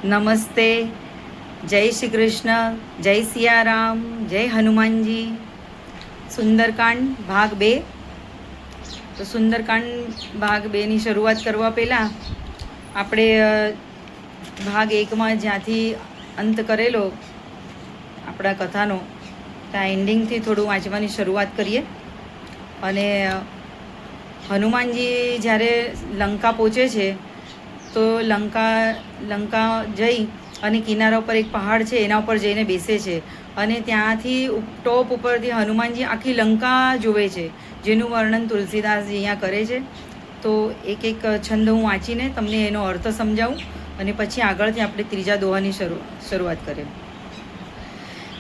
નમસ્તે. જય શ્રી કૃષ્ણ, જય સિયારામ, જય હનુમાનજી. સુંદરકાંડ ભાગ 2. તો સુંદરકાંડ ભાગ 2ની શરૂઆત કરવા પહેલાં આપણે ભાગ 1માં જ્યાંથી અંત કરેલો આપણા કથાનો ત્યાં એન્ડિંગથી થોડું વાંચવાની શરૂઆત કરીએ. અને હનુમાનજી જ્યારે લંકા પહોંચે છે તો લંકા જઈ અને કિનારા ઉપર એક પહાડ છે એના ઉપર જઈને બેસે છે અને ત્યાંથી ટોપ ઉપરથી હનુમાનજી આખી લંકા જોવે છે, જેનું વર્ણન તુલસીદાસજી અહીંયા કરે છે. તો એક એક છંદ હું વાંચીને તમને એનો અર્થ સમજાવું અને પછી આગળથી આપણે ત્રીજા દોહાની શરૂઆત કરીએ.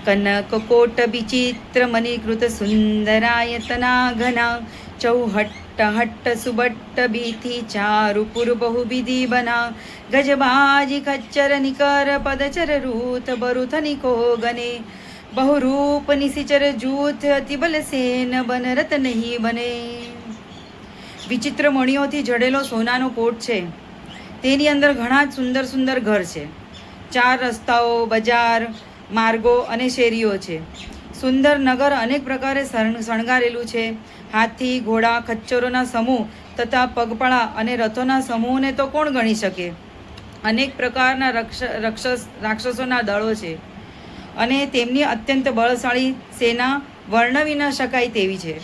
કનક કોટ વિચિત્ર મણિકૃત સુંદરાયતના ઘના ચૌહટ્ટ હટ્ટ સુબટ્ટ બીથી ચારુપુર બહુવિધિ બના ગજબાજી ખચ્ચર નિકર પદચર રૂત બરુથ નિકો ગને બહુરૂપ નિશિચર જૂથ અતિબલ સેન બન રત નહીં બને. વિચિત્ર મણીઓથી જડેલો સોનાનો કોટ છે, તેની અંદર ઘણા જ સુંદર સુંદર ઘર છે. 4 રસ્તાઓ, બજાર, માર્ગો અને શેરીઓ છે. સુંદર નગર અનેક પ્રકારે શણગારેલું છે. હાથી, ઘોડા, ખચ્ચરોના સમૂહ તથા પગપાળા અને રથોના સમૂહને તો કોણ ગણી શકે. અનેક પ્રકારના રાક્ષસોના દળો છે અને તેમની અત્યંત બળશાળી સેના વર્ણવી ન શકાય તેવી છે.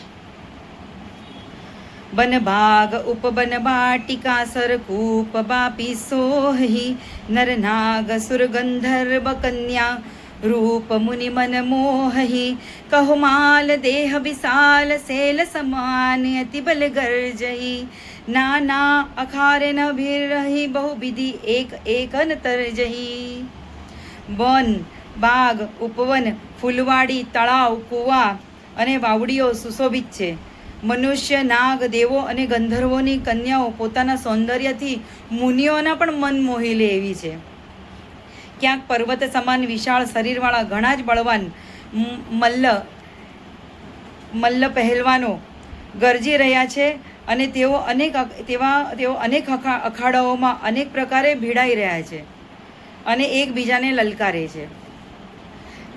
બનભાગ ઉપબન બાટિકા સરકૂપ બાપી સોહી નરનાગ સુર ગંધર્વ કન્યા રૂપ મુનિ મન મોહી કहुमाल देह विशाल सेल समान अति बल गर्जही नाना अखारे न भीर रही बहु विधि एक एक न तरजही. વન, બાગ, ઉપવન, ફૂલવાડી, તળાવ, કૂવા અને વાવડીઓ સુશોભિત છે. મનુષ્ય, નાગ, દેવો અને ગંધર્વોની કન્યાઓ પોતાના સૌંદર્યથી મુનિઓના પણ મન મોહી લે એવી છે. ક્યાંક પર્વત સમાન વિશાળ શરીરવાળા ઘણા જ બળવાન મલ્લ પહેલવાનો ગરજી રહ્યા છે અને તેઓ અનેક અખાડાઓમાં અનેક પ્રકારે ભીડાઈ રહ્યા છે અને એકબીજાને લલકારે છે.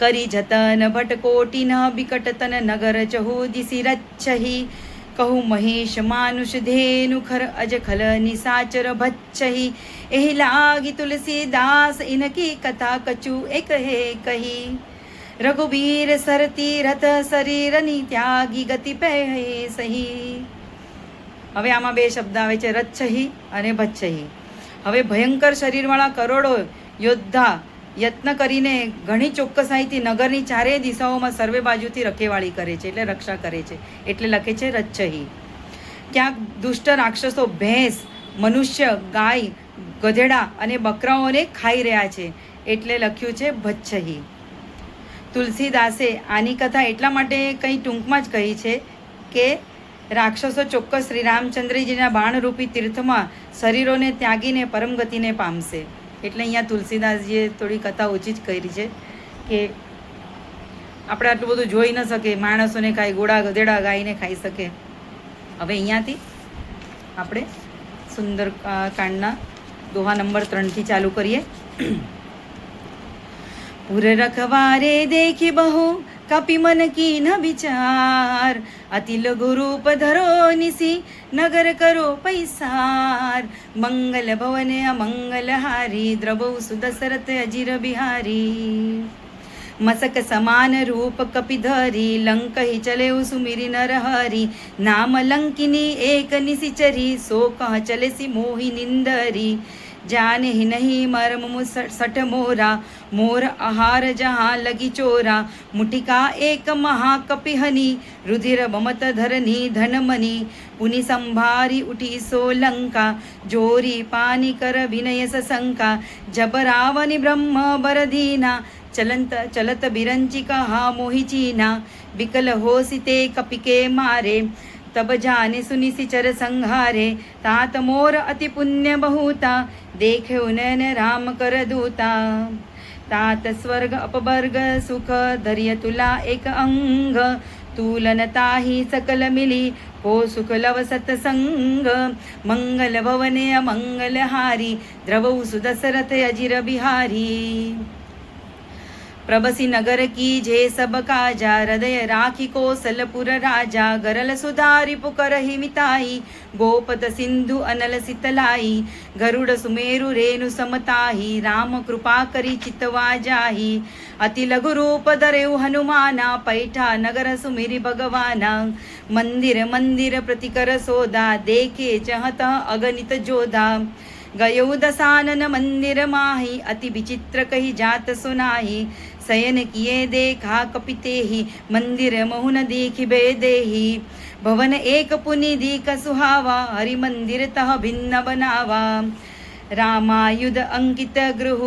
કરી જતન ભટકોટી ન બિકટ તન નગર ચહુ દિશી રચ્છહી કહું મહેશ માનુષ ધેનુ ખર અજ ખલ નિસાચર ભચ્છહી એહી લાગી તુલસીદાસ ઇનકી કથા કચુ એક હે કહી રઘુબીર સરતી રથ શરીરની ત્યાગી ગતિ પહે સહી. હવે આમાં 2 શબ્દ આવે છે, રચ્છહી અને ભચ્છહી. હવે ભયંકર શરીરવાળા કરોડો યોદ્ધા યત્ન કરીને ઘણી ચોક્કસાઈથી નગરની 4 દિશાઓમાં સર્વે બાજુથી રખેવાળી કરે છે, એટલે રક્ષા કરે છે, એટલે લખે છે રચ્છહી. ક્યાંક દુષ્ટ રાક્ષસો ભેંસ, મનુષ્ય, ગાય, ગધેડા અને બકરાઓને ખાઈ રહ્યા છે, એટલે લખ્યું છે ભચ્છહી. તુલસીદાસે આની કથા એટલા માટે કંઈ ટૂંકમાં જ કહી છે કે રાક્ષસો ચોક્કસ શ્રી રામચંદ્રજીના બાણરૂપી તીર્થમાં શરીરોને ત્યાગીને પરમગતિને પામશે. એટલે અહીંયા તુલસીદાસજીએ થોડી કથા ઓછી જ કરી છે કે આપણે આટલું બધું જોઈ ન શકે, માણસોને ખાઈ, ઘોડા ગધેડા ગાયને ખાઈ શકે. હવે અહીંયાથી આપણે સુંદરકાંડના દોહા નંબર 3થી ચાલુ કરીએ. પુર રખવારે દેખી બહુ કપી મન કી ન વિચાર અતિ લઘુ રૂપ ધરો નિસી નગર કરો પૈસાર મંગલ ભવન અમંગલ હારી દ્રબૌ સુદશરથ અજીર બિહારી મસક સમાન રૂપ કપિધરી લંકહી ચલે સુમિરી નરહરી નામ લંકિની એક નિશિચરી સો કહ ચલે સી મોહી નિંદરી जाने ही नहीं मर्म सठ मोरा मोर आहार जहाँ लगी चोरा मुठिका एक महाकपिहनी रुधिर बमत धरनी धनमनी पुनि संभारी उठी सोलंका जोरी पानी कर विनय सशंका जब रावनि ब्रह्म बरदीना चलत बिरंची कहा मोहि चीना बिकल होसिते कपिके मारे तब जाने सुनि सिचर संहारे तात मोर अति पुण्य बहुता देखे उनन राम कर दूता तात स्वर्ग अपवर्ग सुख धर्य तुला एक अंग तुलनता ही सकल मिली को सुख लव सत्संग मंगल भवने अमंगल हारी द्रवौ सुदशरथ अजिर बिहारी प्रबसी नगर की जे सब काजा हृदय राखी कौशलपुर राजा गरल सुधारी पुकर ही मिताई गोपद सिंधु अनल सितलाई गरुड़ सुमेरु रेणु समताही राम कृपा करी चितवा जाही अति लघु रूप धरेउ हनुमाना पैठा नगर सुमिरी भगवाना मंदिर मंदिर प्रतिकर सोदा देखे चहत अगणित जोधा गयो दसानन मंदिर माही अति विचित्र कही जात सुनाही शयन किए देखा कपिते ही मंदिर महुन देखी बेदेही भवन एक पुनि दीक सुहावा हरि मंदिर तह भिन्न बनावा रामायुध अंकित गृह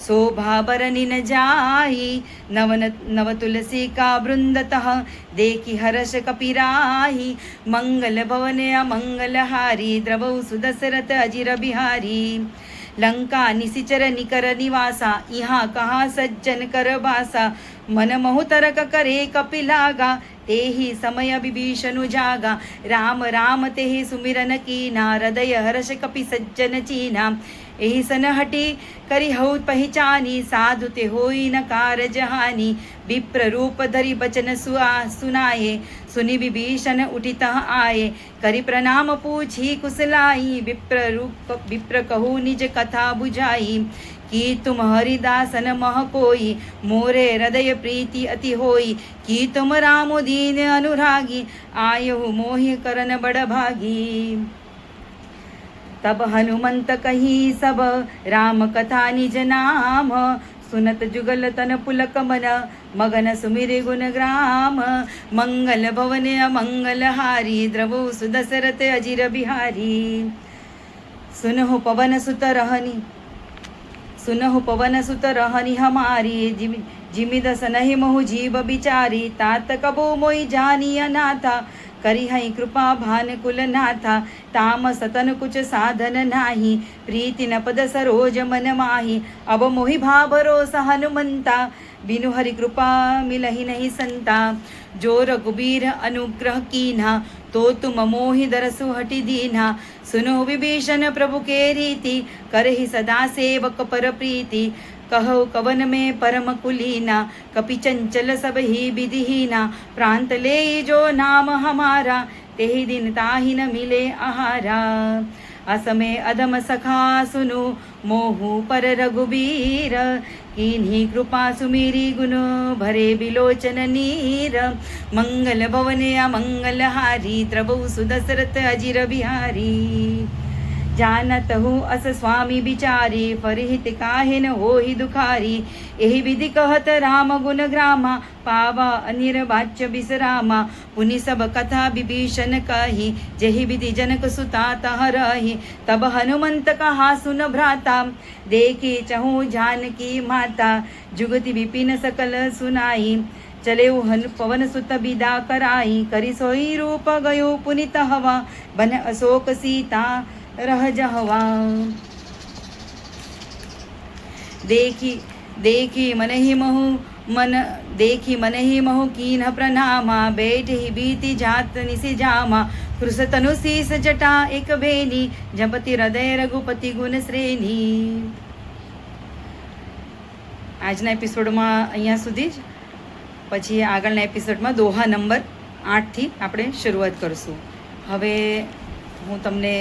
शोभा बरनि न जाही नव तुलसी का वृंदतः देखी हर्ष कपिराही मंगल भवन अमंगल हारी द्रवौ सुदशरथ अजिर बिहारी लंका निशिचर निकर निवासा यहाँ कहा सज्जन कर बासा मन महु तरक करे कपिलागा तेहि समय विभीषणु जागा राम राम तेहि सुमिरन कीना हृदय हर्ष कपि सज्जन चीना एहि सन हटी करी हऊ पहचानी साधु ते होई न कार जहानी विप्र रूप धरि बचन सुनाए सुनि विभीषण उठित आए करी प्रणाम पूछी कुशलाई विप्र कहू निज कथा बुझाई कि तुम हरिदासन मह कोई मोरे हृदय प्रीति अति होई कि तुम रामो दीन अनुरागी आयहु मोहि करन बड़ भागी तब हनुमंत कही सब राम कथा निज नाम सुनत जुगल तन पुलक मन मगन सुमिरे गुण ग्राम मंगल भवन अमंगल हारी द्रवौ सुदशरथ अजिर बिहारी सुनहु पवन सुत रहनी हमारी जिमि दस नहीं महु जीव बिचारी तात कबो मोई जानी अनाथा करी हई कृपा भान कुल नाथा ताम सतन कुछ साधन नाही प्रीति न पद सरोज मन माही अब मोहि भाभरोस हनुमंता बिनु हरि कृपा मिलहि नहीं संता जो रघुबीर अनुग्रह कीन्हा तो तुम मोहि दरसु हटि दीन्हा सुनो विभीषण प्रभु के रीति करहि सदा सेवक पर प्रीति कहो कवन में परम कुलीना कपि चंचल सब ही विधिहीना प्रांत ले जो नाम हमारा तेहि दिन ताहि न मिले आहारा असमय अधम सखा सुनु मोहु पर रघुबीर किन्हीं कृपा सुमेरी गुण भरे बिलोचन नीर मंगल भवने अमंगल हारी द्रवौ सुदशरथ अजिर बिहारी जानत हूँ अस स्वामी बिचारी फरिहित काहे न होहि दुखारी एहि विधि कहत राम गुण ग्रामा पावा अनिर्वाच्य बिसरामा पुनि सब कथा विभीषण कही जहि विधि जनक सुता तह रही तब हनुमंत कहा सुन भ्राता देखी चहु जानकी माता जुगति विपिन सकल सुनाई चले पवन सुत विदा कराई करी सोई रूप गयो पुनित हवा बन अशोक सीता रह जहवा देखी मन ही महु कीन प्रणामा बैठ ही बीती जात निसी जामा कृष तनु शीस जटा एक बेनी जपति हृदय रघुपति गुण श्रेणी આજના એપિસોડમાં અહીંયા સુધી જ પછી આગળના એપિસોડમાં દોહા નંબર 8થી આપણે શરૂઆત કરશું. હવે હું તમને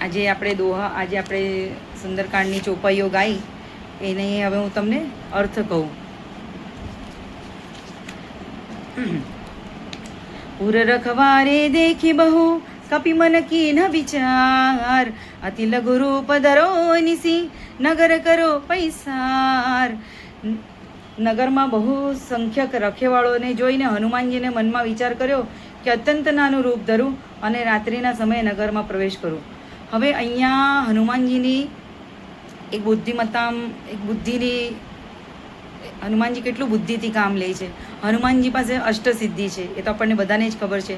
આજે આપણે સુંદરકાંડની ચોપાઈઓ ગાઈ એને હવે હું તમને અર્થ કહું. પુર રખવારે દેખી બહુ કપિ મન કી ન વિચાર અતિ લઘુ રૂપ ધરો નિસી નગર કરો પૈસાર. નગરમાં બહુ સંખ્યક રખેવાળોને જોઈને હનુમાનજીને મનમાં વિચાર કર્યો કે અત્યંત નાનું રૂપ ધરું અને રાત્રિના સમયે નગરમાં પ્રવેશ કરું. હવે અહીંયા હનુમાનજીની હનુમાનજી કેટલું બુદ્ધિથી કામ લે છે. હનુમાનજી પાસે અષ્ટસિદ્ધિ છે, એ તો આપણને બધાને જ ખબર છે.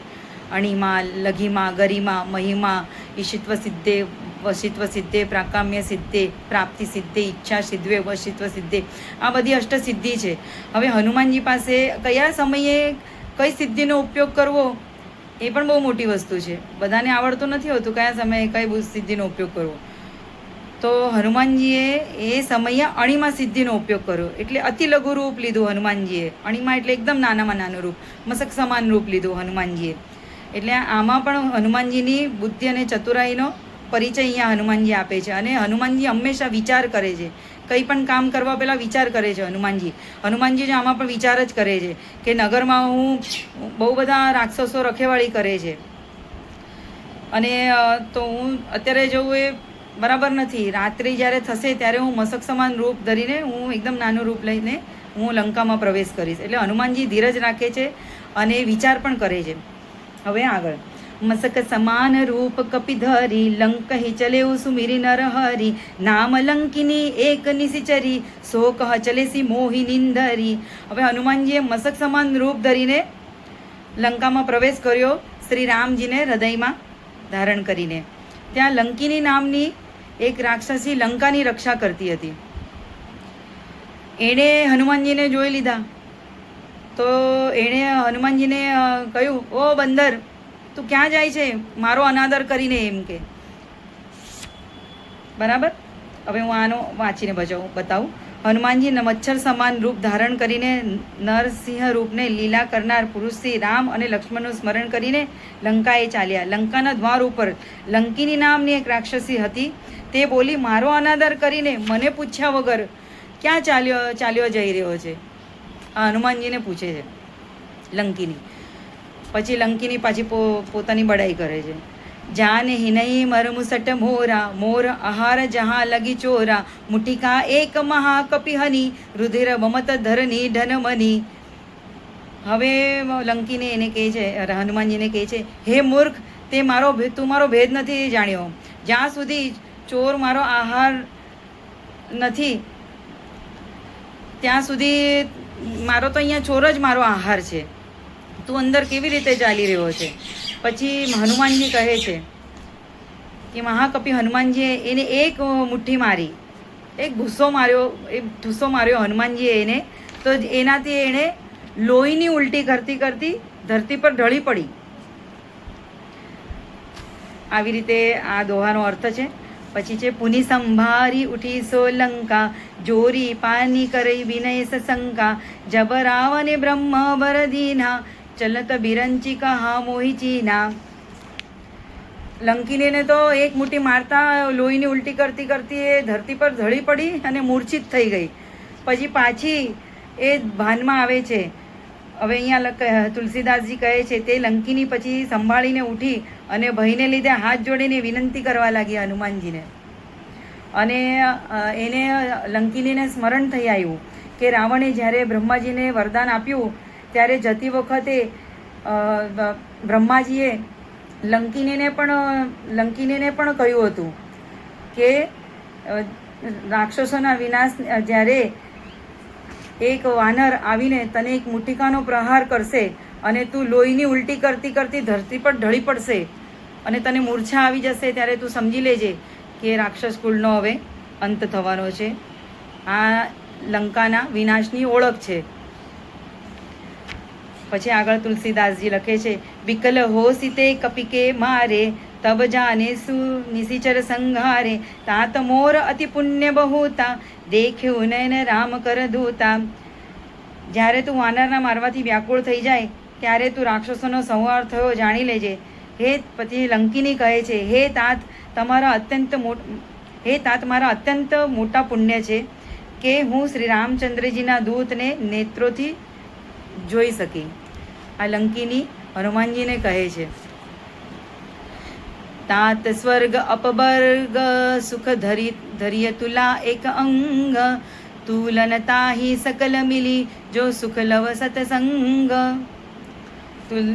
અણિમા, લઘિમા, ગરિમા, મહિમા, ઈશિત્વ સિદ્ધે, વશિત્વ સિદ્ધે, પ્રાકામ્ય સિદ્ધે, પ્રાપ્તિ સિદ્ધે, ઈચ્છા સિદ્ધે, વશિત્વ સિદ્ધે, આ બધી અષ્ટસિદ્ધિ છે. હવે હનુમાનજી પાસે કયા સમયે કઈ સિદ્ધિનો ઉપયોગ કરવો એ પણ બહુ મોટી વસ્તુ છે. બધાને આવડતું નથી હોતું કયા સમયે કઈ સિદ્ધિનો ઉપયોગ કરવો. તો હનુમાનજીએ એ સમયે અણીમાં સિદ્ધિનો ઉપયોગ કર્યો, એટલે અતિ લઘુ રૂપ લીધું હનુમાનજીએ. અણીમાં એટલે એકદમ નાનામાં નાનું રૂપ, મસક સમાન રૂપ લીધું હનુમાનજીએ. એટલે આમાં પણ હનુમાનજીની બુદ્ધિ અને ચતુરાઈનો પરિચય અહીંયા હનુમાનજી આપે છે. અને હનુમાનજી હંમેશા વિચાર કરે છે, કંઈ પણ કામ કરવા પહેલાં વિચાર કરે છે હનુમાનજી. હનુમાનજી જો આમાં પણ વિચાર જ કરે છે કે નગરમાં હું બહુ બધા રાક્ષસો રખેવાળી કરે છે, અને તો હું અત્યારે જવું એ બરાબર નથી. રાત્રિ જ્યારે થશે ત્યારે હું મસક સમાન રૂપ ધરીને, હું એકદમ નાનું રૂપ લઈને હું લંકામાં પ્રવેશ કરીશ. એટલે હનુમાનજી ધીરજ રાખે છે અને વિચાર પણ કરે છે. હવે આગળ, મસક સમાન રૂપ કપિધરી લંકહી ચલેઉ સુમિરી નરહરી નામ લંકિની એક નિશિચરી સો કહ ચલેસી મોહી નિંદરી. હવે હનુમાનજીએ મસક સમાન રૂપ ધરીને લંકામાં પ્રવેશ કર્યો, શ્રી રામજીને હૃદયમાં ધારણ કરીને. ત્યાં લંકિની નામની એક રાક્ષસી લંકાની રક્ષા કરતી હતી. એણે હનુમાનજીને જોઈ લીધા, તો એણે હનુમાનજીને કહ્યું, ઓ બંદર, તું ક્યાં જાય છે મારો અનાદર કરીને, એમ કે. બરાબર. હવે હું આનો વાંચીને બતાવું. હનુમાનજી મચ્છર સમાન રૂપ ધારણ કરીને નરસિંહ રૂપને લીલા કરનાર પુરુષ શ્રી રામ અને લક્ષ્મણનું સ્મરણ કરીને લંકાએ ચાલ્યા. લંકાના દ્વાર ઉપર લંકિની નામની એક રાક્ષસી હતી. તે બોલી, મારો અનાદર કરીને મને પૂછ્યા વગર ક્યાં ચાલ્યો જઈ રહ્યો છે? આ હનુમાનજીને પૂછે છે લંકિની. પછી લંકિની પાછી પોતાની બડાઈ કરે છે. જાન હિનઈ મરમુસટ મોરા મોર આહાર જહા લગી ચોરા મુઠિકા એક મહા કપિહની રુધિર મમત ધરની ઢનમની. હવે લંકીને એને કહે છે, હનુમાનજીને કહે છે, હે મૂર્ખ, તું મારો ભેદ નથી જાણ્યો. જ્યાં સુધી ચોર મારો આહાર નથી ત્યાં સુધી મારો તો અહીંયા ચોર જ મારો આહાર છે. તું અંદર કેવી રીતે ચાલી રહ્યો છે? પછી હનુમાનજી કહે છે કે મહાકપિ હનુમાનજીએ એને એક મુઠ્ઠી મારી, એક ભૂસો માર્યો હનુમાનજીએ એને. તો એનાથી એણે લોહીની ઉલટી કરતી કરતી ધરતી પર ઢળી પડી. આવી રીતે આ દોહાનો અર્થ છે. પછી છે, પુની સંભારી ઉઠી સોલંકા જોરી પાની કરઈ વિનય સશંકા જબ રાવને બ્રહ્મ બરદીના ચલત બિરંચી કહા મોહી ચીના. લંકિનીને તો એક મુઠ્ઠી મારતા લોહીની ઉલટી કરતી કરતી એ ધરતી પર ઢળી પડી અને મૂર્છિત થઈ ગઈ. પછી પાછી એ ભાનમાં આવે છે. હવે અહીંયા તુલસીદાસજી કહે છે, તે લંકિની પછી સંભાળીને ઉઠી અને ભયને લીધે હાથ જોડીને વિનંતી કરવા લાગી હનુમાનજીને. અને એને લંકિનીને સ્મરણ થઈ આવ્યું કે રાવણે જ્યારે બ્રહ્માજીને વરદાન આપ્યું ત્યારે જતી વખતે બ્રહ્માજીએ લંકિનીને પણ કહ્યું હતું કે રાક્ષસોના વિનાશ, જ્યારે એક વાનર આવીને તને એક મુઠ્ઠીકાનો પ્રહાર કરશે અને તું લોહીની ઉલટી કરતી કરતી ધરતી પર ઢળી પડશે અને તને મૂર્છા આવી જશે, ત્યારે તું સમજી લેજે કે રાક્ષસ કુળનો હવે અંત થવાનો છે. આ લંકાના વિનાશની ઓળખ છે. પછી આગળ તુલસીદાસજી લખે છે, વિકલ હો સીતે કપિકે મારે તબ જાને સુ નિશિચર સંઘારે તાત મોર અતિ પુણ્ય બહુતા દેખ્યું નયન રામ કર ધૂતા. જ્યારે તું વાનરના મારવાથી વ્યાકુળ થઈ જાય ત્યારે તું રાક્ષસોનો સંહાર થયો જાણી લેજે. પછી લંકિની કહે છે, હે તાત મારા અત્યંત મોટા પુણ્ય છે કે હું શ્રી રામચંદ્રજીના દૂતને નેત્રોથી જોઈ શકી. આ લંકિની હનુમાનજીને કહે છે. તાત સ્વર્ગ અપબર્ગ સુખ ધરિય તુલા એક અંગ તુલન તાહી સકલ મિલી જો સુખ લવ સતસંગ.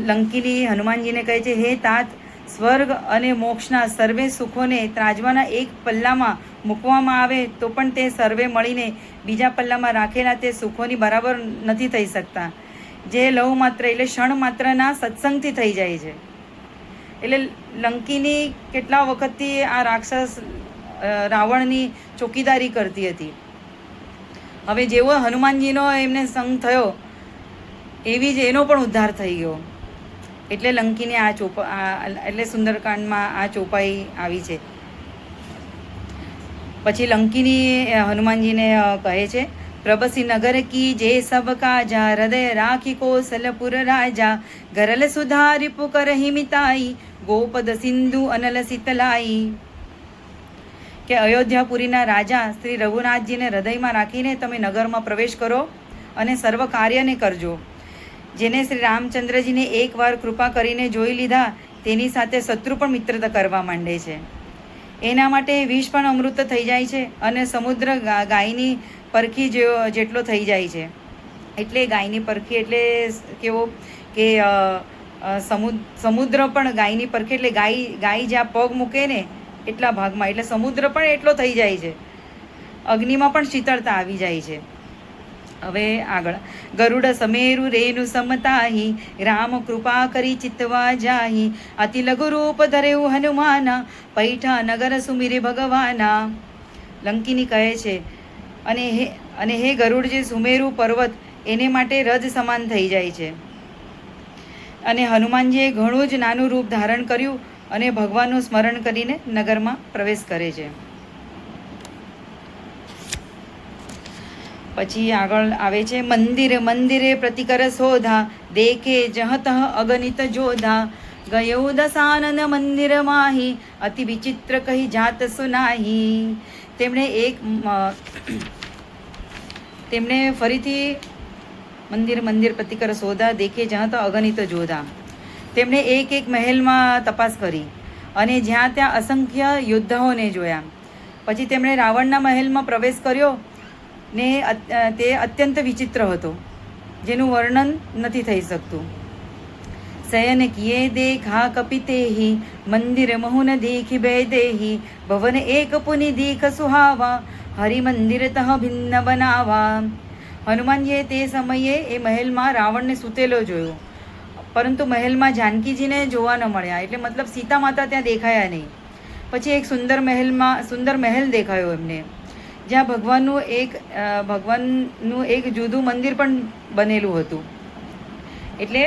લંકિની હનુમાનજીને કહે છે, હે તાત, સ્વર્ગ અને મોક્ષના સર્વે સુખોને ત્રાજવાના એક પલ્લામાં મૂકવામાં આવે તો પણ તે સર્વે મળીને બીજા પલ્લામાં રાખેલા તે સુખોની બરાબર નથી થઈ શકતા, જે લવ માત્ર એટલે ક્ષણ માત્રના સત્સંગથી થઈ જાય છે. એટલે લંકિની કેટલા વખતથી આ રાક્ષસ રાવણની ચોકીદારી કરતી હતી. હવે જેવો હનુમાનજીનો એમને સંગ થયો એવી જ એનો પણ ઉદ્ધાર થઈ ગયો. એટલે લંકીને એટલે સુંદરકાંડમાં આ ચોપાઈ આવી છે. પછી લંકીની હનુમાનજીને કહે છે, પ્રબસી નગર કી જે સબ કાજા, હૃદય રાખી કૌશલપુર રાજા, ગરલ સુધારી પુકર હિમિતાઈ, ગોપદ સિંધુ અનલ શીતલાઈ. કે અયોધ્યાપુરીના રાજા શ્રી રઘુનાથજીને હૃદયમાં રાખીને તમે નગરમાં પ્રવેશ કરો અને સર્વ કાર્યને કરજો. જેને શ્રી રામચંદ્રજીને એકવાર કૃપા કરીને જોઈ લીધા તેની સાથે શત્રુ પણ મિત્રતા કરવા માંડે છે. એના માટે વિષ પણ અમૃત થઈ જાય છે અને સમુદ્ર ગાયની પરખી જેટલો થઈ જાય છે. એટલે ગાયની પરખી એટલે કેવો કે સમુદ્ર પણ ગાયની પરખી એટલે ગાય જ્યાં પગ મૂકે ને એટલા ભાગમાં, એટલે સમુદ્ર પણ એટલો થઈ જાય છે. અગ્નિમાં પણ શીતળતા આવી જાય છે. હવે આગળ, ગરુડ સમેરુ રેનુ સમતાહી, રામ કૃપા કરી ચિતવા જાહી, અતિ લઘુ રૂપ ધરેવું હનુમાના, પૈઠા નગર સુમિરે ભગવાના. લંકીની કહે છે, અને હે ગરુડ જે સુમેરુ પર્વત એને માટે રજ સમાન થઈ જાય છે. અને હનુમાનજીએ ઘણું જ નાનું રૂપ ધારણ કર્યું અને ભગવાનનું સ્મરણ કરીને નગરમાં પ્રવેશ કરે છે. પછી આગળ આવે છે, મંદિરે મંદિરે પ્રતિકર શોધા, દેખે જહત અગણિત જોધા, ગયો દશાનન મંદિર માહી, અતિ વિચિત્ર કહી જાત સુનાહી. તેમણે ફરીથી મંદિર પ્રતિકર શોધા, દેખે જહત અગણિત જોધા. તેમણે એક મહેલમાં તપાસ કરી અને જ્યાં ત્યાં અસંખ્ય યોદ્ધાઓને જોયા. પછી તેમણે રાવણના મહેલમાં પ્રવેશ કર્યો ને તે અત્યંત વિચિત્ર હતો, જેનું વર્ણન નથી થઈ શકતું. શયન કિયે દેખા કપિતેહી, મંદિર મહુન દેખી ભેદેહી, ભવન એક પુનિ દેખ સુહાવા, હરિ મંદિર તહ ભિન્ન બનાવા. હનુમાનજીએ તે સમયે એ મહેલમાં રાવણને સૂતેલો જોયો, પરંતુ મહેલમાં જાનકીજીને જોવા ન મળ્યા. એટલે મતલબ સીતા માતા ત્યાં દેખાયા નહીં. પછી એક સુંદર મહેલ દેખાયો એમને, જ્યાં ભગવાનનું એક જુદું મંદિર પણ બનેલું હતું. એટલે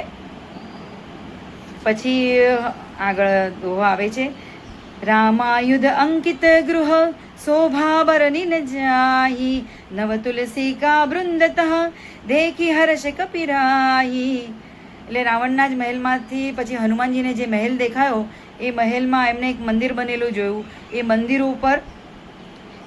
પછી આગળ દોહો આવે છે, રામાયુધ અંકિત ગૃહ, શોભાભરની ન જાહી, નવ તુલસી કા વૃંદતઃ, દેખી હર્ષ કપિરાહી. એટલે રાવણના જ મહેલમાંથી પછી હનુમાનજીને જે મહેલ દેખાયો એ મહેલમાં એમને એક મંદિર બનેલું જોયું. એ મંદિર ઉપર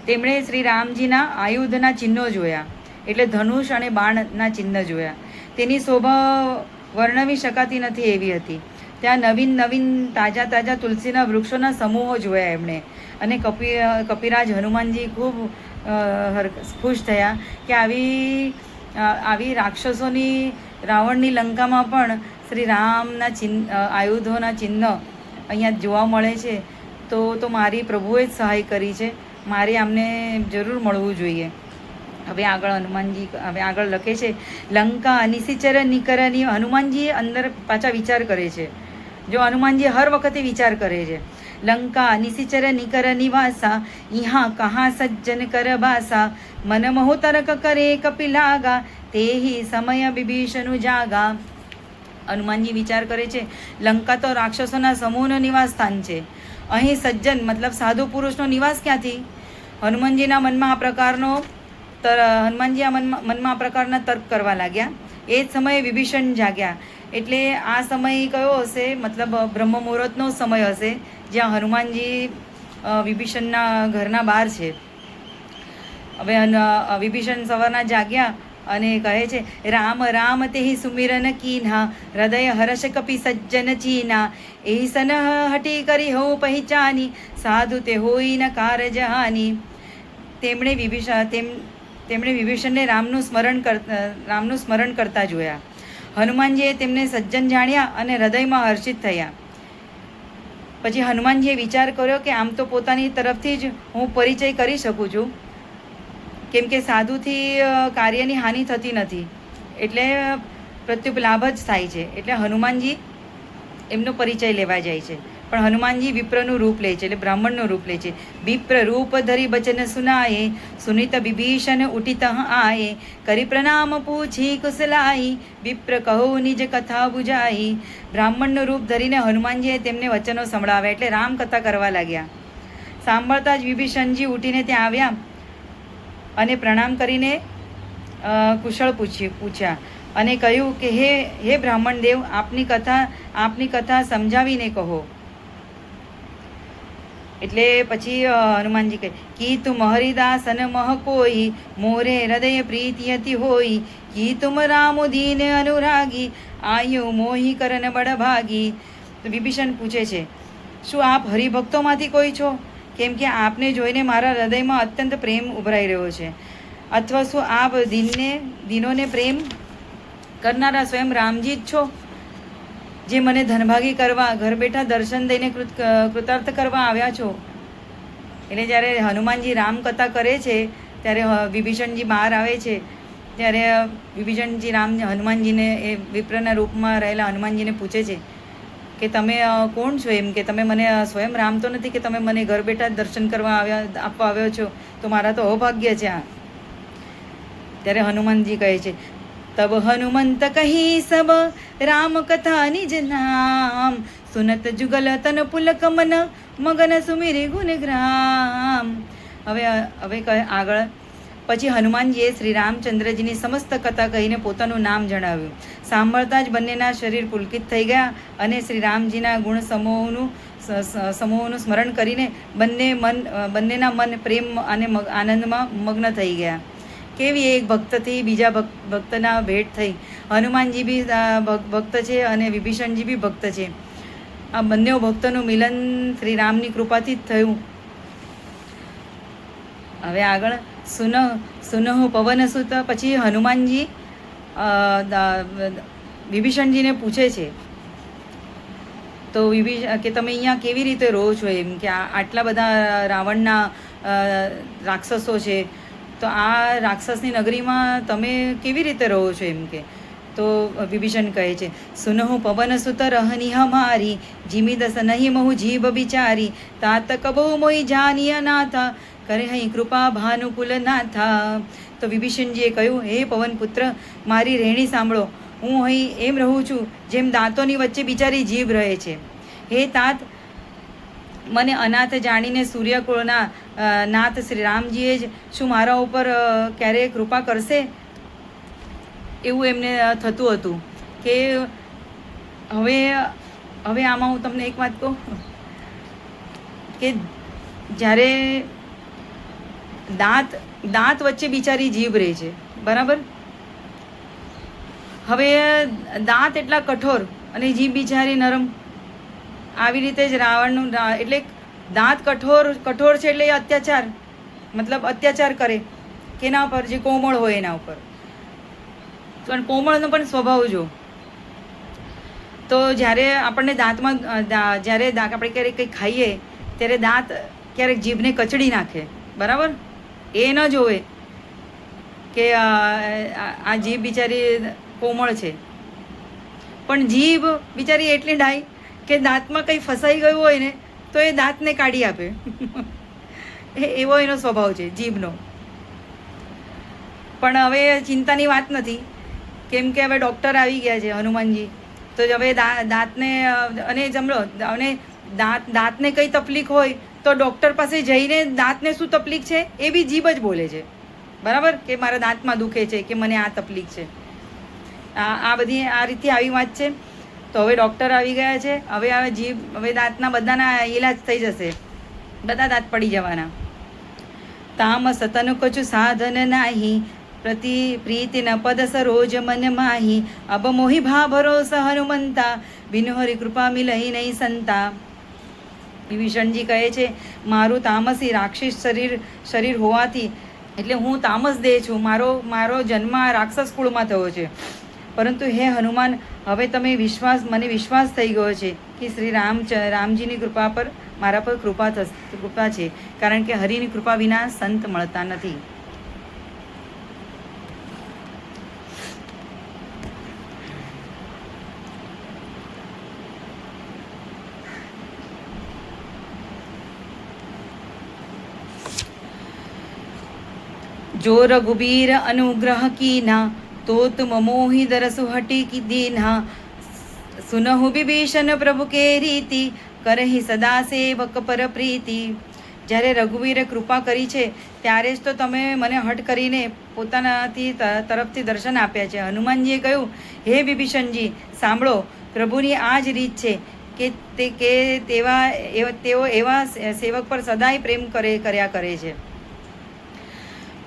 તેમણે શ્રી રામજીના આયુધના ચિહ્નો જોયા, એટલે ધનુષ અને બાણના ચિહ્ન જોયા. તેની શોભા વર્ણવી શકાતી નથી એવી હતી. ત્યાં નવીન તાજા તુલસીના વૃક્ષોના સમૂહો જોયા એમણે. અને કપિરાજ હનુમાનજી ખૂબ ખુશ થયા કે આવી રાક્ષસોની રાવણની લંકામાં પણ શ્રી રામના આયુધોના ચિહ્ન અહીંયા જોવા મળે છે. તો મારી પ્રભુએ જ સહાય કરી છે, મારે આમને જરૂર મળવું જોઈએ. હવે આગળ લખે છે, લંકા નિશિચર નિકરની. હનુમાનજી અંદર પાછા વિચાર કરે છે. જો હનુમાનજી હર વખતે વિચાર કરે છે. લંકા નિશિચર નિકર નિવાસા, ઇહા કહા સજ્જન કર બાસા, મન મહુ તરક કરે કપિલાગા, તેહી સમય વિભીષણુ જાગા. હનુમાનજી વિચાર કરે છે, લંકા તો રાક્ષસોના સમૂહનો નિવાસ સ્થાન છે. અહીં સજ્જન મતલબ સાધુ પુરુષનો નિવાસ ક્યાંથી? હનુમાનજીના મનમાં આ પ્રકારના તર્ક કરવા લાગ્યા. એ જ સમયે વિભીષણ જાગ્યા. એટલે આ સમય કયો હશે? મતલબ બ્રહ્મ મુહૂર્તનો સમય હશે, જ્યાં હનુમાનજી વિભીષણના ઘરના બહાર છે. હવે વિભીષણ સવારના જાગ્યા અને કહે છે, રામ રામ તેહી સુમિરન કીન્હા, હૃદય હર્ષ કપી સજ્જન ચીના, એહી સન હટી કરી હો પહેચાની, સાધુ તે હોઈ ન કારજહાની. તેમણે વિભીષણને રામનું સ્મરણ કરતા જોયા. હનુમાનજીએ તેમને સજ્જન જાણ્યા અને હૃદયમાં હર્ષિત થયા. પછી હનુમાનજીએ વિચાર કર્યો કે આમ તો પોતાની તરફથી જ હું પરિચય કરી શકું છું, કેમ કે સાધુથી કાર્યની હાનિ થતી નથી, એટલે પ્રત્યુપલાભ જ થાય છે. એટલે હનુમાનજી એમનો પરિચય લેવા જાય છે. પણ હનુમાનજી વિપ્રનું રૂપ લે છે, એટલે બ્રાહ્મણનું રૂપ લે છે. વિપ્ર રૂપ ધરી બચન સુનાએ, સુનિત વિભીષણ ઉઠિત આયે, કરી પ્રણામ પૂછી કુશલાઈ, વિપ્ર કહો નિજ કથા બુજાઈ. બ્રાહ્મણનું રૂપ ધરીને હનુમાનજીએ તેમને વચનો સંભળાવ્યા, એટલે રામકથા કરવા લાગ્યા. સાંભળતા જ વિભીષણજી ઉઠીને ત્યાં આવ્યા અને પ્રણામ કરીને કુશળ પૂછ્યા અને કહ્યું કે હે બ્રાહ્મણ દેવ, આપની કથા સમજાવીને કહો. એટલે પછી હનુમાનજી કહે, કી તુમ હરિદાસ ન મહ કોઈ, મોરે હૃદય પ્રીતિ હતી હોય, કી તુમ રામ દીન અનુરાગી, આયુ મોહી કરન બડ ભાગી. તો વિભીષણ પૂછે છે, શું આપ હરિભક્તોમાંથી કોઈ છો? કેમ કે આપને જોઈને મારા હૃદયમાં અત્યંત પ્રેમ ઉભરાઈ રહ્યો છે. અથવા શું આપ દીનોને પ્રેમ કરનારા સ્વયં રામજી જ છો, જે મને ધનભાગી કરવા ઘર બેઠા દર્શન દઈને કૃતાર્થ કરવા આવ્યા છો? એટલે જ્યારે હનુમાનજી રામકથા કરે છે ત્યારે વિભીષણજી બહાર આવે છે, ત્યારે વિભીષણજી હનુમાનજીને એ વિપ્રના રૂપમાં રહેલા હનુમાનજીને પૂછે છે કે તમે કોણ છો? એમ કે તમે મને સ્વયં રામ તો નથી કે તમે મને ઘર બેઠા દર્શન કરવા આપવા આવ્યો છો? તો મારા તો અભાગ્ય છે આ. ત્યારે હનુમાનજી કહે છે, તબ હનુમંત કહી સબ રામ કથા નિજ નામ, સુનત જુગલ તન પુલક મન મગન સુમિરી ગુણગ્રામ. હવે આગળ પછી હનુમાનજીએ શ્રી રામચંદ્રજીની સમસ્ત કથા કહીને પોતાનું નામ જણાવ્યું. સાંભળતા જ બંનેના શરીર પુલકિત થઈ ગયા અને શ્રી રામજીના ગુણ સમૂહોનું સ્મરણ કરીને બંનેના મન પ્રેમ અને આનંદમાં મગ્ન થઈ ગયા. કેવી એક ભક્તથી બીજા ભક્તના ભેટ થઈ. હનુમાનજી બી ભક્ત છે અને વિભીષણજી બી ભક્ત છે. આ બંને ભક્તોનું મિલન શ્રી રામની કૃપાથી જ થયું. હવે આગળ સુનહુ પવન સુત. પછી હનુમાનજી વિભીષણજીને પૂછે છે, તો કે તમે અહીંયા કેવી રીતે રહો છો? એમ કે આટલા બધા રાવણના રાક્ષસો છે, તો આ રાક્ષસની નગરીમાં તમે કેવી રીતે રહો છો? એમ કે તો વિભીષણ કહે છે, સુનહુ પવન સુત રહની હમારી, જીમી દસ નહીં મહુ જીભ બિચારી, તાત કબો મોઈ જાનિય નાથા, કરે હઈ કૃપા ભાનુકુલ નાથા. તો વિભીષણજીએ કહ્યું, હે પવનપુત્ર, મારી રહેણી સાંભળો. હું અહીં એમ રહું છું જેમ દાંતોની વચ્ચે બિચારી જીભ રહે છે. હે તાત, મને અનાથ જાણીને સૂર્યકુળના નાથ શ્રી રામજીએ જ શું મારા ઉપર ક્યારેય કૃપા કરશે? એવું એમને થતું હતું કે હવે આમાં હું તમને એક વાત કહું કે જ્યારે દાંત વચ્ચે બિચારી જીભ રહે છે, બરાબર? હવે દાંત એટલા કઠોર અને જીભ બિચારી નરમ. આવી રીતે જ રાવણનું એટલે દાંત કઠોર છે એટલે એ અત્યાચાર કરે કેના પર? જે કોમળ હોય એના ઉપર. પણ કોમળનો પણ સ્વભાવ જો. તો જ્યારે આપણને દાંતમાં જ્યારે આપણે ક્યારેક કંઈ ખાઈએ ત્યારે દાંત ક્યારેક જીભને કચડી નાખે, બરાબર? એ ન જોવે કે આ જીભ બિચારી કોમળ છે, પણ જીભ બિચારી એટલી ડાઈ કે દાંતમાં કંઈ ફસાઈ ગયું હોય ને તો એ દાંતને કાઢી આપે. એવો એનો સ્વભાવ છે જીભનો. પણ હવે ચિંતાની વાત નથી, કેમ કે હવે ડૉક્ટર આવી ગયા છે હનુમાનજી. તો હવે દાંતને અને જમણો અને દાંતને કંઈ તકલીફ હોય તો ડૉક્ટર પાસે જઈને દાંતને શું તકલીફ છે એ બી જીભ જ બોલે છે, બરાબર? કે મારા દાંતમાં દુખે છે, કે મને આ તકલીફ છે. આ બધી આ રીતે આવી વાત છે. તો હવે ડૉક્ટર આવી ગયા છે. હવે દાંતના બધાના ઈલાજ થઈ જશે, બધા દાંત પડી જવાના. તામ સતન કછુ સાધન નાહી, પ્રતિ પ્રીતિ ન પદ સરોજ મન માહી, અબ મોહી ભા ભરોસ હનુમંતા, બિન હરિ કૃપા મિલઈ નહીં સંતા. વિભીષણજી કહે છે, મારું તામસી રાક્ષસ શરીર હોવાથી, એટલે હું તામસ દેહ છું. મારો જન્મ રાક્ષસ કુળમાં થયો છે. પરંતુ હે હનુમાન, હવે મને વિશ્વાસ થઈ ગયો છે કે શ્રી રામજીની કૃપા પર મારા પર કૃપા છે, કારણ કે હરિની કૃપા વિના સંત મળતા નથી. जो रघुबीर अनुग्रह कीना तो तुम मोहि दरसु हटी की दीना सुनहु विभीषण प्रभु के રીતિ કરહી સદા સેવક પર પ્રીતિ. જ્યારે રઘુવીરે કૃપા કરી છે ત્યારે જ તો તમે મને હટ કરીને પોતાનાથી તરફથી દર્શન આપ્યા છે. હનુમાનજીએ કહ્યું, હે વિભીષણજી, સાંભળો, પ્રભુની આ જ રીત છે કે તેઓ એવા સેવક પર સદાય પ્રેમ કર્યા કરે છે.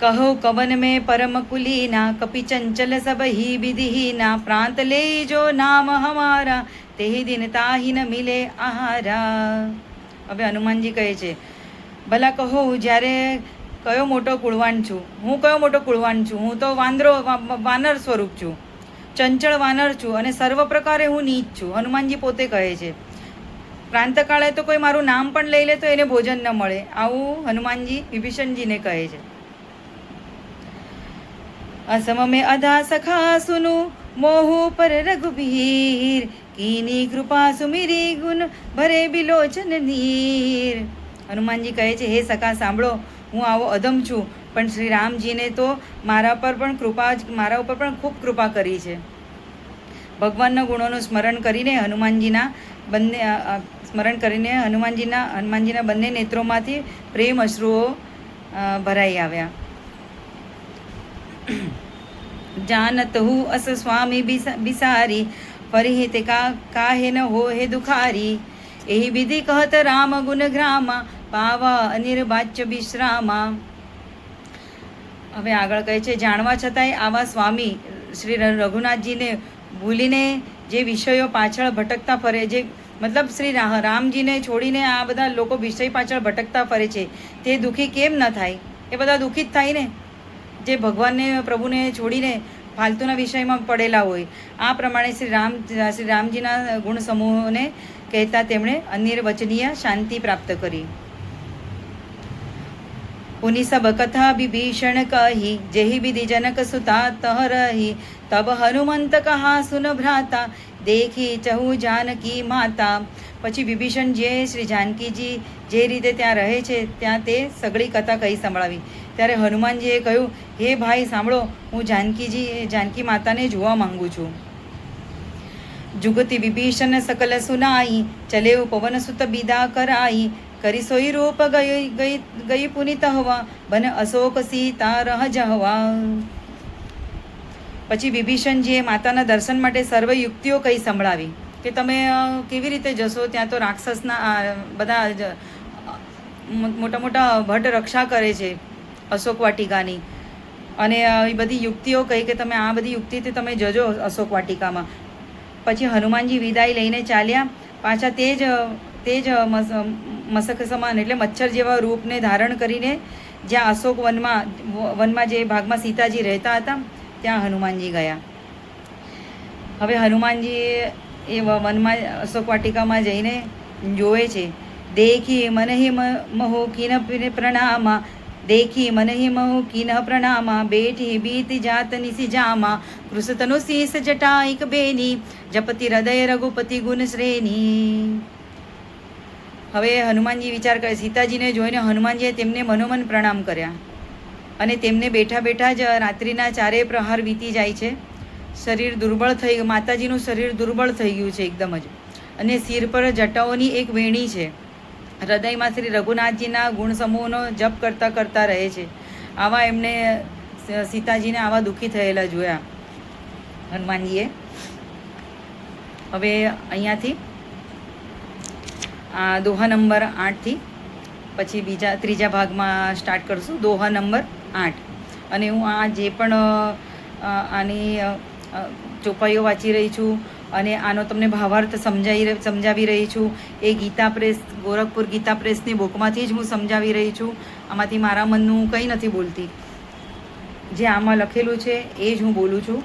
કહો કવન મેં પરમ કુલીના કપિ ચંચલ સબ હી વિધિહીના પ્રાંત લે જો નામ હમારા તેહી દિન તાહી ન મિલે આહારા. હવે હનુમાનજી કહે છે, ભલા કહો, જ્યારે કયો મોટો કુળવાન છું હું, કયો મોટો કુળવાન છું હું તો વાનર સ્વરૂપ છું, ચંચળ વાનર છું અને સર્વ પ્રકારે હું નીચ છું. હનુમાનજી પોતે કહે છે. પ્રાંતકાળે તો કોઈ મારું નામ પણ લઈ લે તો એને ભોજન ન મળે, આવું હનુમાનજી વિભીષણજીને કહે છે. असम में अधा सखा सुनु मोहु पर रघुबीर कीनी कृपा सुमिरी गुण भरे बिलोचन નીર. હનુમાનજી કહે છે, હે સખા, સાંભળો, હું આવો અધમ છું, પણ શ્રી રામજીને તો મારા ઉપર પણ ખૂબ કૃપા કરી છે. ભગવાનના ગુણોનું સ્મરણ કરીને હનુમાનજીના બંને નેત્રોમાંથી પ્રેમ અશ્રુઓ ભરાઈ આવ્યા. जानत हूँ अस स्वामी बिसारी फरी ते काहे न हो हे दुखारी एही विधि कहत राम गुण ग्रामा पावा अनिर्वाच्य विश्रामा. હવે આગળ કહે છે, જાણવા છતાંય આવા સ્વામી શ્રી રઘુનાથજીને ભૂલીને જે વિષયો પાછળ ભટકતા ફરે, જે મતલબ શ્રી રામજીને છોડીને આ બધા લોકો વિષય પાછળ ભટકતા ફરે છે, તે દુઃખી કેમ ન થાય? એ બધા દુઃખી જ થાય ને, જે ભગવાનને પ્રભુને છોડીને ફાલતુના વિષયમાં પડેલા હોય. આ પ્રમાણે શ્રી રામજીના ગુણ સમૂહોને કહેતા તેમણે અનિર્વચનીય શાંતિ પ્રાપ્ત કરી. પુનિ સબ કથા વિભીષણ કહી જેહી વિધિ જનક સુતા તહ રહી તબ હનુમંત કહા સુન ભ્રાતા દેખી ચહુ જાનકી માતા. પછી વિભીષણ શ્રી જાનકીજી જે રીતે ત્યાં રહે છે ત્યાં તે સગળી કથા કહી સંભળાવી. ત્યારે હનુમાનજીએ કહ્યું, હે ભાઈ, સાંભળો, હું જાનકી માતાને જોવા માંગુ છું. જુગતિ વિભીષણ સકલ સુનાઈ ચલેવ પવન સુત બીદા કરાઈ કરી સોઈ રૂપ ગઈ પુનિત હવા બન અશોક સીતા રહ જહવા. પછી વિભીષણજીએ માતાના દર્શન માટે સર્વ યુક્તિઓ કહી સંભળાવી કે તમે કેવી રીતે જશો, ત્યાં તો રાક્ષસના બધા મોટા મોટા ભટ્ટ રક્ષા કરે છે અશોક વાટિકાની, અને એ બધી યુક્તિઓ કહી કે તમે આ બધી યુક્તિથી તમે જજો અશોક વાટિકામાં. પછી હનુમાનજી વિદાય લઈને ચાલ્યા પાછા તે જ મસક સમાન એટલે મચ્છર જેવા રૂપને ધારણ કરીને જ્યાં અશોક વનમાં જે ભાગમાં સીતાજી રહેતા હતા ત્યાં હનુમાનજી ગયા. હવે હનુમાનજી એ વનમાં અશોક વાટિકામાં જઈને જોવે છે. દેખી મનહિ મહો કિન પ્રણામા देखी मन ही महु कीन प्रणामा बेठी बीत जात निसी जामा कृषतनु शीस जटाइक बेनी जपति हृदय रघुपति गुण श्रेणी. હવે હનુમાનજી વિચાર કરે, સીતાજીને જોઈને હનુમાનજીએ તેમને મનોમન પ્રણામ કર્યા અને તેમને બેઠા બેઠા જ રાત્રિના 4 પ્રહાર વીતી જાય છે. શરીર દુર્બળ થઈ ગયું, માતાજીનું શરીર દુર્બળ થઈ ગયું છે એકદમ જ, અને સિર પર જટાઓની એક વેણી છે. હૃદયમાં શ્રી રઘુનાથજીના ગુણ સમૂહનો જપ કરતા કરતા રહે છે. આવા એમને સીતાજીને આવા દુઃખી થયેલા જોયા હનુમાનજીએ. હવે અહીંયાથી આ દોહા નંબર 8થી પછી ત્રીજા ભાગમાં સ્ટાર્ટ કરશું, દોહા નંબર 8. અને હું આ જે પણ આની ચોપાઈઓ વાંચી રહી છું અને આનો તમને ભાવાર્થ સમજાવી રહી છું, એ ગીતા પ્રેસ, ગોરખપુર ગીતા પ્રેસની બુકમાંથી જ હું સમજાવી રહી છું. આમાંથી મારા મનનું કંઈ નથી બોલતી, જે આમાં લખેલું છે એ જ હું બોલું છું.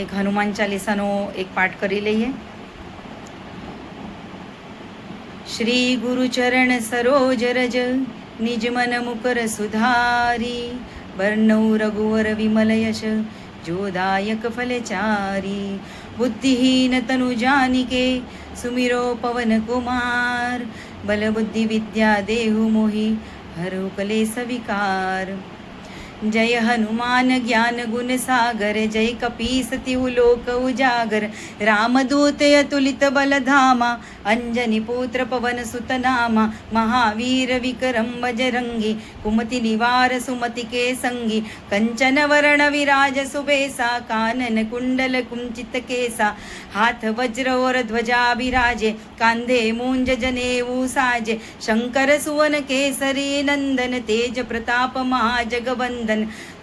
એક હનુમાન ચાલીસાનો એક પાઠ કરી લઈએ. શ્રી ગુરુ ચરણ સરોજ રજ નિજ મન મુકર સુધારી વર્ણૌ રઘુવર વિમલ યશ જોદાયક ફલચારી બુદ્ધિહીન તનુ જાનિકે સુમિરો પવન કુમાર બલ બુદ્ધિ વિદ્યા દેહુ મોહી हरो क्लेश विकार। जय हनुमान ज्ञान गुण सागर, जय कपीस तिहु लोक उजागर। रामदूत अतुलित बल धामा, अंजनी पुत्र पवन सुत नामा। महावीर विक्रम बजरंगी, कुमति निवार सुमति के संगी। कंचन वरण विराज सुबेसा, कानन कुंडल कुंचित केसा। हाथ वज्र और ध्वजा विराजे, कांधे मूंज जनेऊ साजे। शंकर सुवन केसरी नंदन, तेज प्रताप महाजगवंदन।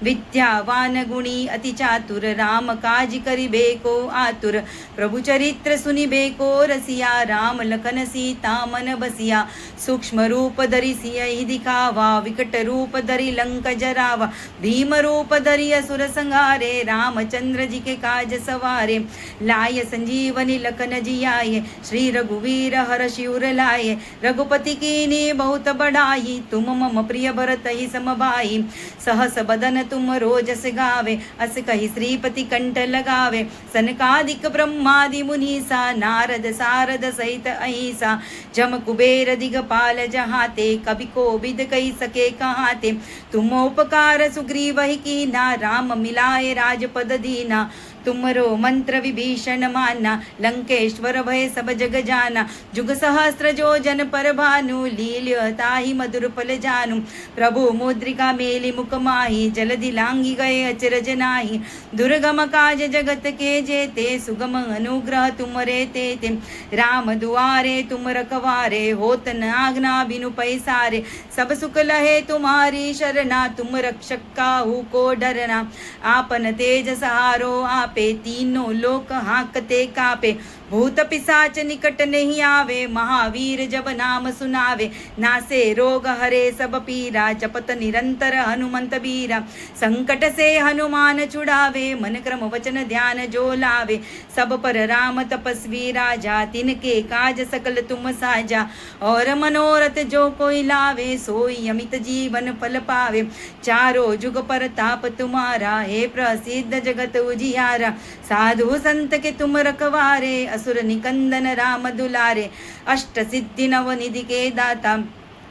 विद्यावान गुणी अति चातुर, राम काज करिबे को आतुर। प्रभु चरित्र सुनिबे को रसिया, राम लखन सीता मन बसिया। सूक्ष्म रूप धरि सियहि दिखावा, विकट रूप धरि लंक जरावा। भीम रूप धरि असुर संहारे, रामचंद्र जी के काज सवारे। लाय संजीवनी लखन जियाए, श्री रघुवीर हर शिवर लाए। रघुपति कीनी बहुत बड़ाई, तुम मम प्रिय भरत ही समभाई। सहस बदन तुम रोजस गावे, अस कहि श्रीपति कंठ लगावे। सनकादिक ब्रह्मादि मुनीसा, नारद सारद सहित अहिसा। जम कुबेर दिगपाल जहाते, कवि कोविद कहि सके कहाते। तुम उपकार सुग्रीव ही कीना, राम मिलाए राजपद दीना। तुमरो मंत्र विभीषण माना, लंकेश्वर भय सब जग जाना। जुग सहस्त्र जो जन पर भानु, लील्य ताहि मधुर फल जानु। प्रभु मुद्रिका मेली मुख माही, जलधि लांगी गए अचरज नाही। दुर्गम काज जगत के जेते, सुगम अनुग्रह तुमरे तेते। राम दुआरे तुम रखवारे, होत न आज्ञा बिनु पैसारे। सब सुख लहे तुम्हारी शरणा, तुम रक्षक काहू को डरना। आपन तेज सहारो आपे, तीनों लोक हांकते कापे। भूत पिशाच निकट नहीं आवे, महावीर जब नाम सुनावे। नासे रोग हरे सब पीरा, जपत निरंतर हनुमंत बीरा। संकट से हनुमान छुड़ावे, मन क्रम वचन ध्यान जो लावे। सब पर राम तपस्वी राजा, तिनके काज सकल तुम साजा। और मनोरथ जो कोई लावे, सोई अमित जीवन फल पावे। चारों जुग पर ताप तुम्हारा, हे प्रसिद्ध जगत उजियारा। साधु संत के तुम रखवारे, असुर निकंदन राम दुलारे। अष्ट सिद्धि नव निधि के दाता,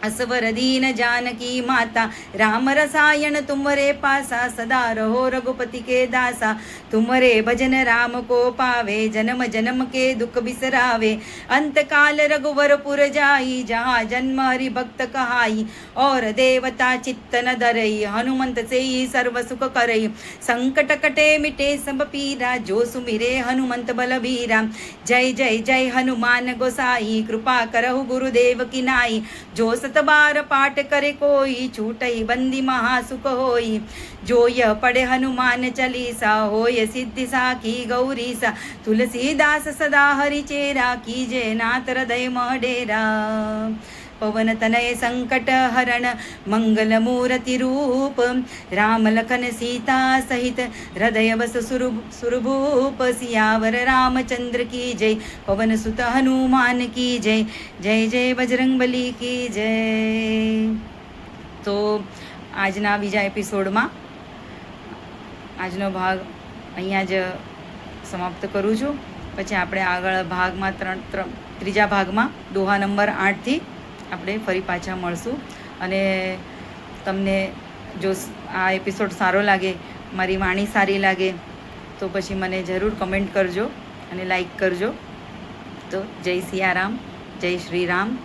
असवर दीन जानकी माता। राम रसायन तुमरे पासा, सदा रहो रघुपति के दासा। तुमरे भजन राम को पावे, जन्म जन्म के दुख बिसरावे। अंत काल रघुवर पुर जाई, जहाँ जन्म हरि भक्त कहाई। और देवता चित्त न धरई, हनुमंत से ही सर्व सुख करई। संकट कटे मिटे सब पीरा, जो सुमिरे हनुमंत बलबीरा। जय जय जय हनुमान गोसाई, कृपा करहु गुरुदेव की नाई। जो सत बार पाठ करे कोई, छूटई बंदी महासुख होई। जो यह पढ़े हनुमान चालीसा, होय सिद्धि साखी गौरीसा। तुलसीदास सदा हरि चेरा, कीजे नाथ हृदय मह डेरा। पवन तनय संकट हरण, मंगल मूर्ति रूप। राम लखन सीता सहित, हृदय बस सुरभूप। सियावर रामचंद्र की जय, पवन सुत हनुमान की जय। जय जय बजरंगबली की जय। तो આજના બીજા એપિસોડમાં આજનો ભાગ અહીંયા જ સમાપ્ત કરું છું. પછી આપણે આગળ ભાગમાં ત્રીજા ભાગમાં દોહા નંબર 8થી આપણે ફરી પાછા મળશું. અને તમને જો આ એપિસોડ સારો લાગે, મારી વાણી સારી લાગે, તો પછી મને જરૂર કમેન્ટ કરજો અને લાઈક કરજો. તો જય સિયારામ, જય શ્રી રામ.